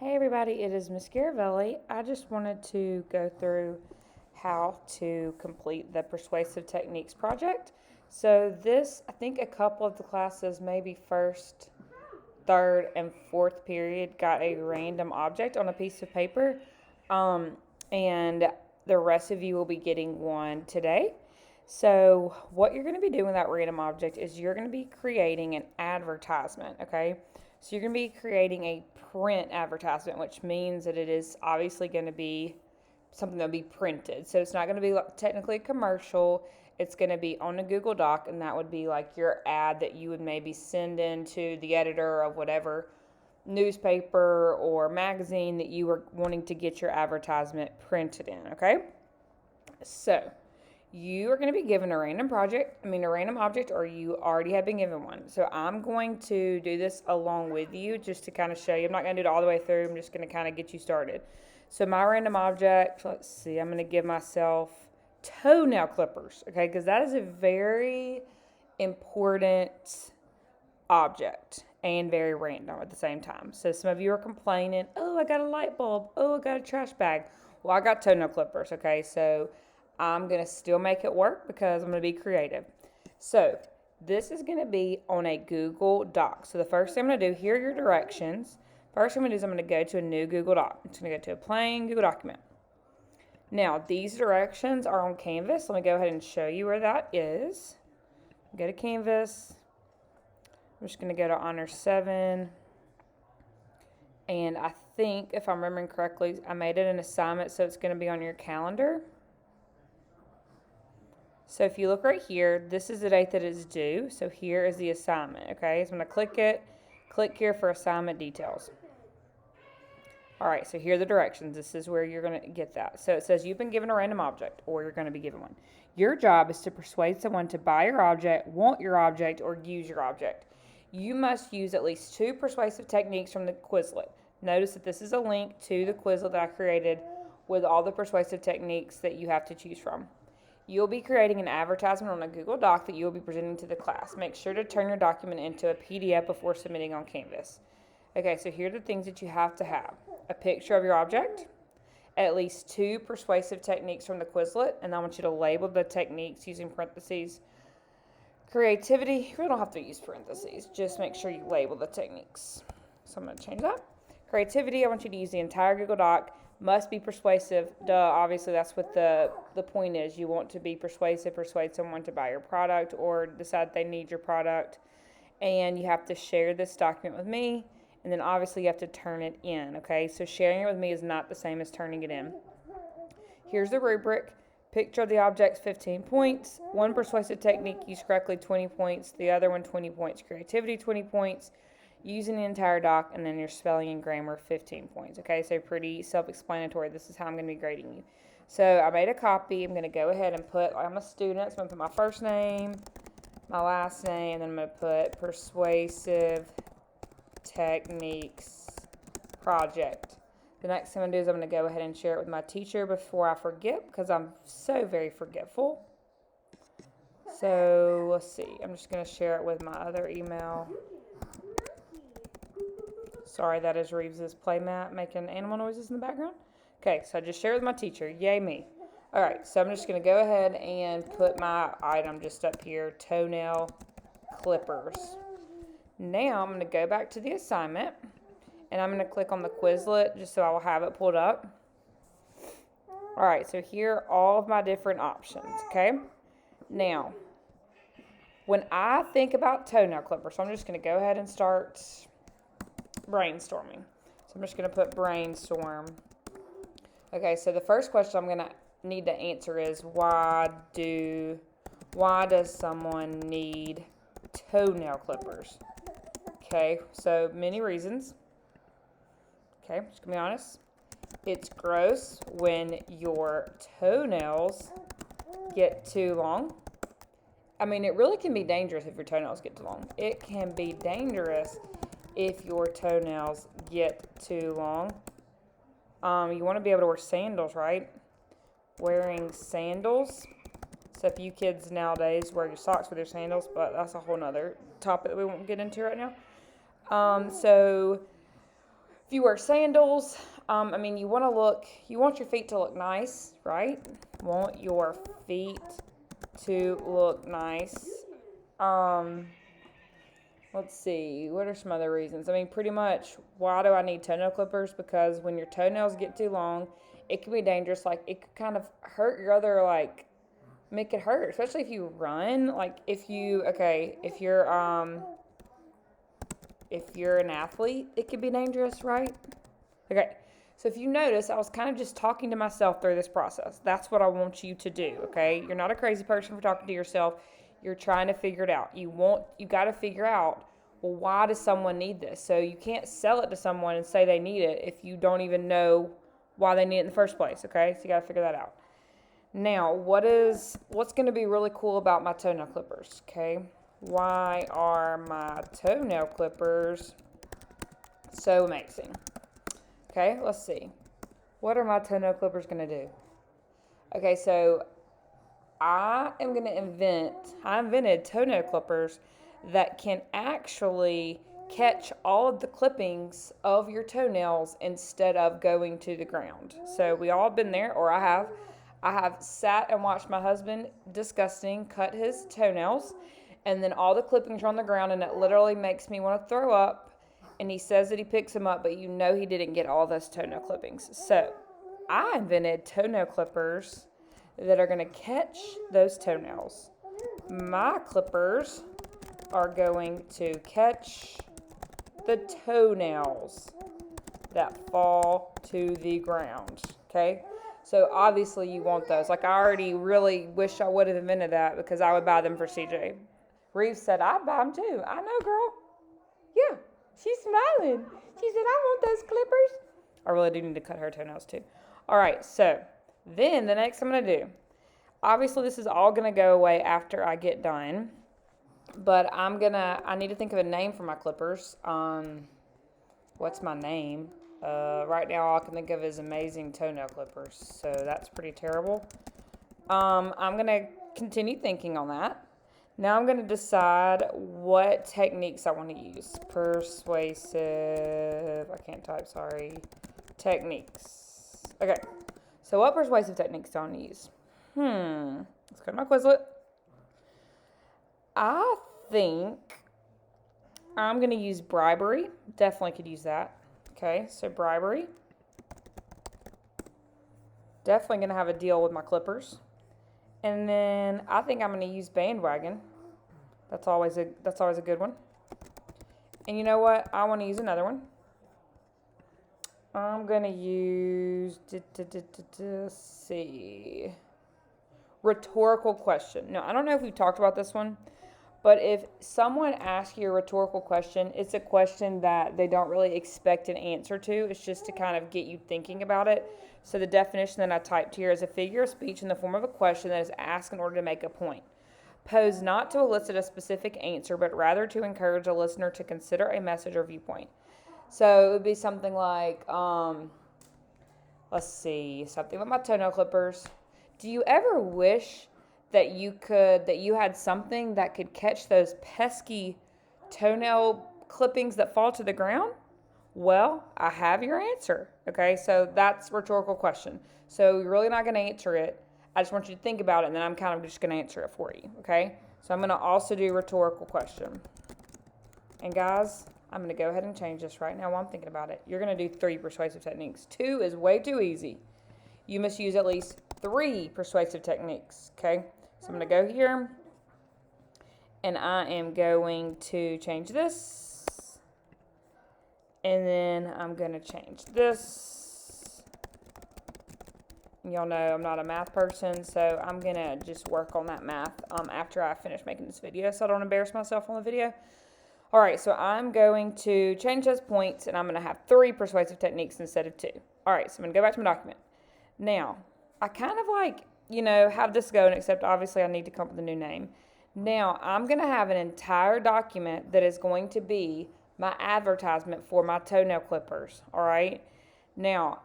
Hey everybody, it is Miss Garavelli. I just wanted to go through how to complete the Persuasive Techniques project. So I think a couple of the classes, maybe first, third, and fourth period, got a random object on a piece of paper. And the rest of you will be getting one today. So what you're going to be doing with that random object is you're going to be creating an advertisement, okay? So you're going to be creating a print advertisement, which means that it is obviously going to be something that'll be printed. So it's not going to be technically a commercial. It's going to be on a Google Doc, and that would be like your ad that you would maybe send in to the editor of whatever newspaper or magazine that you were wanting to get your advertisement printed in, okay? So you are going to be given a random object, or you already have been given one. So I'm going to do this along with you just to kind of show you. I'm not going to do it all the way through. I'm just going to kind of get you started. So my random object, let's see, I'm going to give myself toenail clippers, okay, because that is a very important object and very random at the same time. So some of you are complaining, oh, I got a light bulb. Oh, I got a trash bag. Well, I got toenail clippers, okay, so I'm going to still make it work because I'm going to be creative. So this is going to be on a Google Doc. So the first thing I'm going to do, here are your directions. First thing I'm going to do is I'm going to go to a new Google Doc. I'm just going to go to a plain Google document. Now, these directions are on Canvas. Let me go ahead and show you where that is. Go to Canvas. I'm just going to go to Honor 7. And I think, if I'm remembering correctly, I made it an assignment, so it's going to be on your calendar. So if you look right here, this is the date that it's due. So here is the assignment, okay? So I'm going to click it. Click here for assignment details. All right, so here are the directions. This is where you're going to get that. So it says you've been given a random object, or you're going to be given one. Your job is to persuade someone to buy your object, want your object, or use your object. You must use at least 2 persuasive techniques from the Quizlet. Notice that this is a link to the Quizlet that I created with all the persuasive techniques that you have to choose from. You'll be creating an advertisement on a Google Doc that you will be presenting to the class. Make sure to turn your document into a PDF before submitting on Canvas. Okay, so here are the things that you have to have. A picture of your object, at least 2 persuasive techniques from the Quizlet, and I want you to label the techniques using parentheses. Creativity, you really don't have to use parentheses. Just make sure you label the techniques. So I'm going to change that. Creativity, I want you to use the entire Google Doc. Must be persuasive. Duh, obviously that's what the point is. You want to be persuasive, persuade someone to buy your product or decide they need your product. And you have to share this document with me. And then obviously you have to turn it in, okay? So sharing it with me is not the same as turning it in. Here's the rubric. Picture of the objects, 15 points. 1 persuasive technique used correctly, 20 points. The other one, 20 points. Creativity, 20 points. Using the entire doc, and then your spelling and grammar, 15 points. Okay, so pretty self-explanatory. This is how I'm going to be grading you. So I made a copy. I'm going to go ahead and put, I'm a student, so I'm going to put my first name, my last name, and then I'm going to put Persuasive Techniques Project. The next thing I'm going to do is I'm going to go ahead and share it with my teacher before I forget, because I'm so very forgetful. So let's see. I'm just going to share it with my other email. Sorry, that is Reeves's playmat making animal noises in the background. Okay, so I just shared with my teacher. Yay me. All right, so I'm just going to go ahead and put my item just up here, toenail clippers. Now I'm going to go back to the assignment, and I'm going to click on the Quizlet just so I will have it pulled up. All right, so here are all of my different options, okay? Now, when I think about toenail clippers, so I'm just going to go ahead and start brainstorming. So I'm just going to put brainstorm. Okay, so the first question I'm going to need to answer is why does someone need toenail clippers? Okay, so many reasons. Okay, just going to be honest. It's gross when your toenails get too long. I mean, it really can be dangerous if your toenails get too long. It can be dangerous if your toenails get too long. You want to be able to wear sandals, right? Wearing sandals. So if you kids nowadays wear your socks with your sandals, but that's a whole nother topic that we won't get into right now. So if If you wear sandals, you want your feet to look nice, right? Want your feet to look nice. Let's see, what are some other reasons? Pretty much, why do I need toenail clippers? Because when your toenails get too long, it can be dangerous. Like, it could kind of hurt your other, like, make it hurt, especially if you run. Like, if you're an athlete, it could be dangerous, right? Okay, so if you notice, I was kind of just talking to myself through this process. That's what I want you to do, okay? You're not a crazy person for talking to yourself. You're trying to figure it out. You got to figure out, well, why does someone need this? So you can't sell it to someone and say they need it if you don't even know why they need it in the first place, okay? So you got to figure that out. Now, what's going to be really cool about my toenail clippers, okay? Why are my toenail clippers so amazing? Okay, let's see. What are my toenail clippers going to do? Okay, so I invented toenail clippers that can actually catch all of the clippings of your toenails instead of going to the ground. So we all have been there, or I have. I have sat and watched my husband, disgusting, cut his toenails, and then all the clippings are on the ground, and it literally makes me want to throw up. And he says that he picks them up, but you know he didn't get all those toenail clippings. So I invented toenail clippers that are going to catch those toenails. My clippers are going to catch the toenails that fall to the ground, okay? So obviously you want those. Like, I already really wish I would have invented that, because I would buy them for CJ. Reeve said, I'd buy them too. I know, girl. Yeah, she's smiling. She said, I want those clippers. I really do need to cut her toenails too. All right, so then the next I'm going to do, obviously this is all going to go away after I get done, but I need to think of a name for my clippers. What's my name? Right now all I can think of is amazing toenail clippers, so that's pretty terrible. I'm going to continue thinking on that. Now I'm going to decide what techniques I want to use. Persuasive, I can't type, sorry. Techniques. Okay, so what persuasive techniques do I want to use? Let's go to my Quizlet. I think I'm going to use bribery. Definitely could use that. Okay, so bribery. Definitely going to have a deal with my clippers. And then I think I'm going to use bandwagon. That's always a good one. And you know what? I want to use another one. I'm going to use, let's see, rhetorical question. Now, I don't know if we've talked about this one, but if someone asks you a rhetorical question, it's a question that they don't really expect an answer to. It's just to kind of get you thinking about it. So the definition that I typed here is a figure of speech in the form of a question that is asked in order to make a point. Posed not to elicit a specific answer, but rather to encourage a listener to consider a message or viewpoint. So it would be something like, let's see, something with my toenail clippers. Do you ever wish that you had something that could catch those pesky toenail clippings that fall to the ground? Well, I have your answer. Okay, so that's a rhetorical question. So you're really not going to answer it. I just want you to think about it, and then I'm kind of just going to answer it for you. Okay, so I'm going to also do rhetorical question. And guys, I'm going to go ahead and change this right now while I'm thinking about it. You're going to do 3 persuasive techniques. 2 is way too easy. You must use at least 3 persuasive techniques. Okay, so I'm going to go here, and I am going to change this. And then I'm going to change this. Y'all know I'm not a math person, so I'm going to just work on that math after I finish making this video so I don't embarrass myself on the video. All right, so I'm going to change those points, and I'm going to have 3 persuasive techniques instead of 2. All right, so I'm going to go back to my document. Now, I kind of have this going, except obviously I need to come up with a new name. Now, I'm going to have an entire document that is going to be my advertisement for my toenail clippers, all right? Now,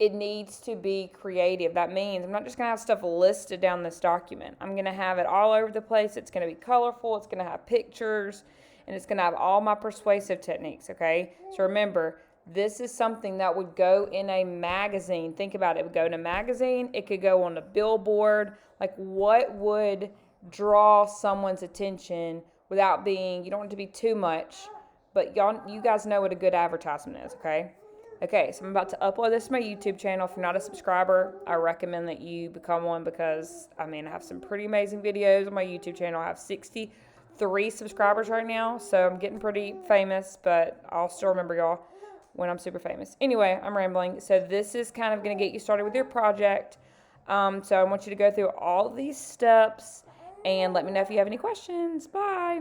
it needs to be creative. That means I'm not just going to have stuff listed down this document. I'm going to have it all over the place. It's going to be colorful. It's going to have pictures, and it's going to have all my persuasive techniques, okay? So remember, This is something that would go in a magazine. Think about it. It would go in a magazine. It could go on a billboard. Like, what would draw someone's attention without being, you don't want it to be too much, but you guys know what a good advertisement is, okay? Okay, so I'm about to upload this to my YouTube channel. If you're not a subscriber, I recommend that you become one because, I have some pretty amazing videos on my YouTube channel. I have 63 subscribers right now, so I'm getting pretty famous, but I'll still remember y'all when I'm super famous. Anyway, I'm rambling. So this is kind of going to get you started with your project. So I want you to go through all these steps and let me know if you have any questions. Bye.